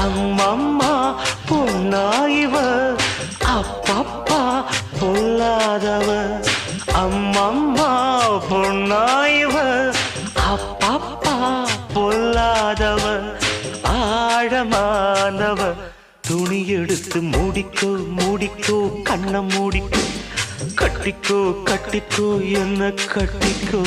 அம்மம்மா பொன்னாயிவ அப்பப்பா பொல்லாதவ அம்மம்மா பொன்னாயிவ அப்பப்பா பொல்லாதவ ஆழமானவ துணி எடுத்து மூடிக்கோ மூடிக்கோ கண்ண மூடிக்கோ கட்டிக்கோ கட்டிக்கோ என்ன கட்டிக்கோ